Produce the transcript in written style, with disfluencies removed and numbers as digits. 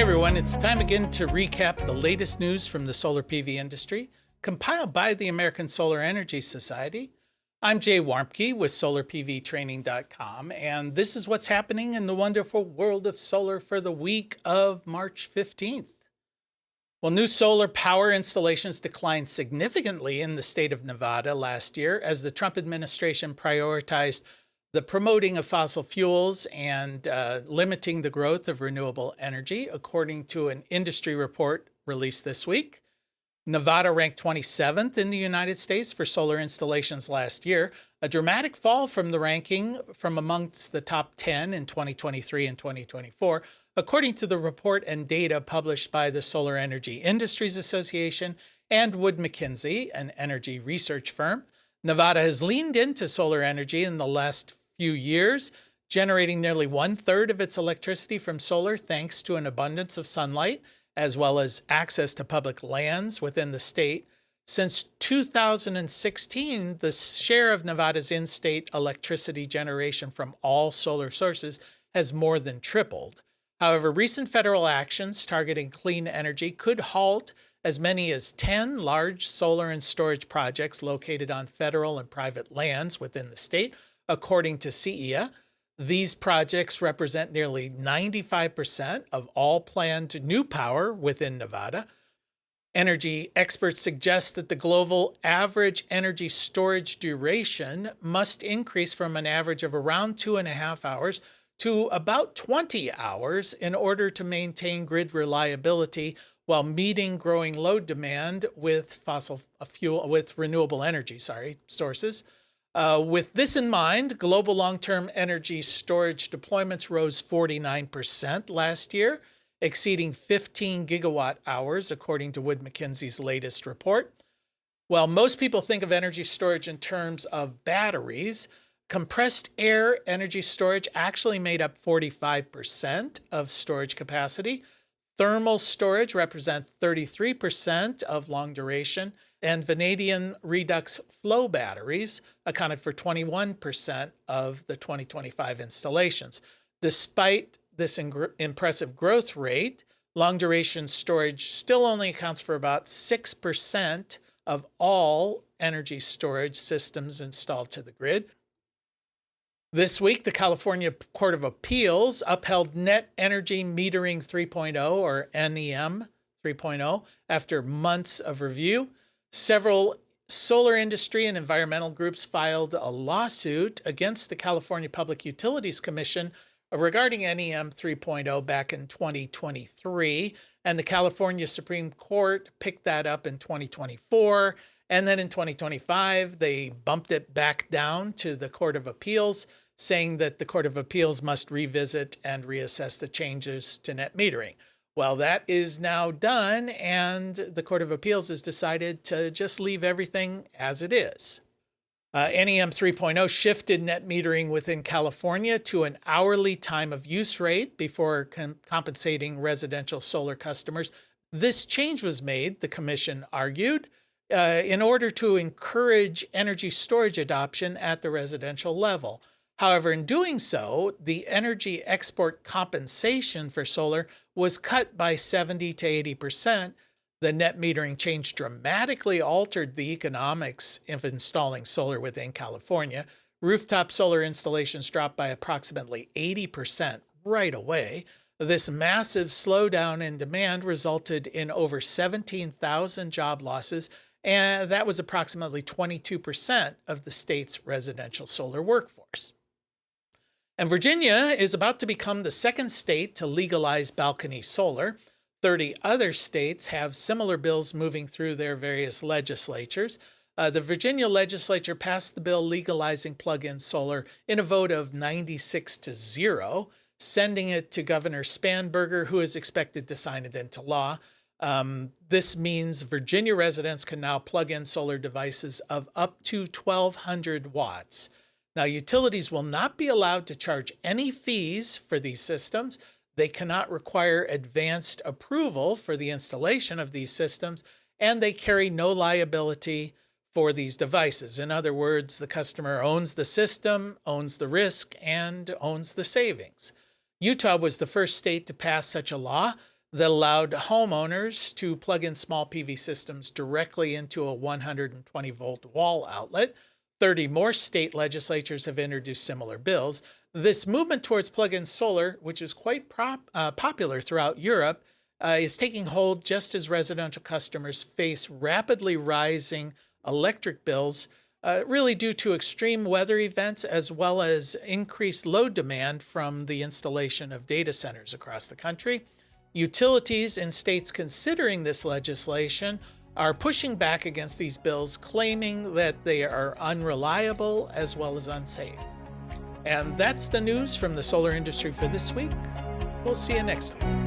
Hey everyone, it's time again to recap the latest news from the solar PV industry, compiled by the American Solar Energy Society. I'm Jay Warmke with SolarPVTraining.com, and this is what's happening in the wonderful world of solar for the week of March 15th. Well, new solar power installations declined significantly in the state of Nevada last year as the Trump administration prioritized the promoting of fossil fuels and limiting the growth of renewable energy, according to an industry report released this week. Nevada ranked 27th in the United States for solar installations last year, a dramatic fall from the ranking from amongst the top 10 in 2023 and 2024, according to the report and data published by the Solar Energy Industries Association and Wood Mackenzie, an energy research firm. Nevada has leaned into solar energy in the last few years, generating nearly 1/3 of its electricity from solar thanks to an abundance of sunlight, as well as access to public lands within the state. Since 2016, the share of Nevada's in-state electricity generation from all solar sources has more than tripled. However, recent federal actions targeting clean energy could halt as many as 10 large solar and storage projects located on federal and private lands within the state, according to CEA. These projects represent nearly 95% of all planned new power within Nevada. Energy experts suggest that the global average energy storage duration must increase from an average of around 2.5 hours to about 20 hours in order to maintain grid reliability while meeting growing load demand with renewable energy sources. With this in mind, global long-term energy storage deployments rose 49% last year, exceeding 15 gigawatt hours, according to Wood Mackenzie's latest report. While most people think of energy storage in terms of batteries, compressed air energy storage actually made up 45% of storage capacity. Thermal storage represents 33% of long duration, and vanadium redox flow batteries accounted for 21% of the 2025 installations. Despite this impressive growth rate, long duration storage still only accounts for about 6% of all energy storage systems installed to the grid. This week, the California Court of Appeals upheld Net Energy Metering 3.0, or NEM 3.0, after months of review. Several solar industry and environmental groups filed a lawsuit against the California Public Utilities Commission regarding NEM 3.0 back in 2023, and the California Supreme Court picked that up in 2024, and then in 2025, they bumped it back down to the Court of Appeals, saying that the Court of Appeals must revisit and reassess the changes to net metering. Well, that is now done, and the Court of Appeals has decided to just leave everything as it is. NEM 3.0 shifted net metering within California to an hourly time of use rate before compensating residential solar customers. This change was made, the commission argued, in order to encourage energy storage adoption at the residential level. However, in doing so, the energy export compensation for solar was cut by 70 to 80%. The net metering change dramatically altered the economics of installing solar within California. Rooftop solar installations dropped by approximately 80% right away. This massive slowdown in demand resulted in over 17,000 job losses, and that was approximately 22% of the state's residential solar workforce. And Virginia is about to become the second state to legalize balcony solar. 30 other states have similar bills moving through their various legislatures. The Virginia legislature passed the bill legalizing plug-in solar in a vote of 96-0, sending it to Governor Spanberger, who is expected to sign it into law. This means Virginia residents can now plug in solar devices of up to 1,200 watts. Now, utilities will not be allowed to charge any fees for these systems. They cannot require advanced approval for the installation of these systems, and they carry no liability for these devices. In other words, the customer owns the system, owns the risk, and owns the savings. Utah was the first state to pass such a law. that allowed homeowners to plug in small PV systems directly into a 120 volt wall outlet. 30 more state legislatures have introduced similar bills. This movement towards plug-in solar, which is quite popular throughout Europe, is taking hold just as residential customers face rapidly rising electric bills, really due to extreme weather events as well as increased load demand from the installation of data centers across the country. Utilities in states considering this legislation are pushing back against these bills, claiming that they are unreliable as well as unsafe. And that's the news from the solar industry for this week. We'll see you next week.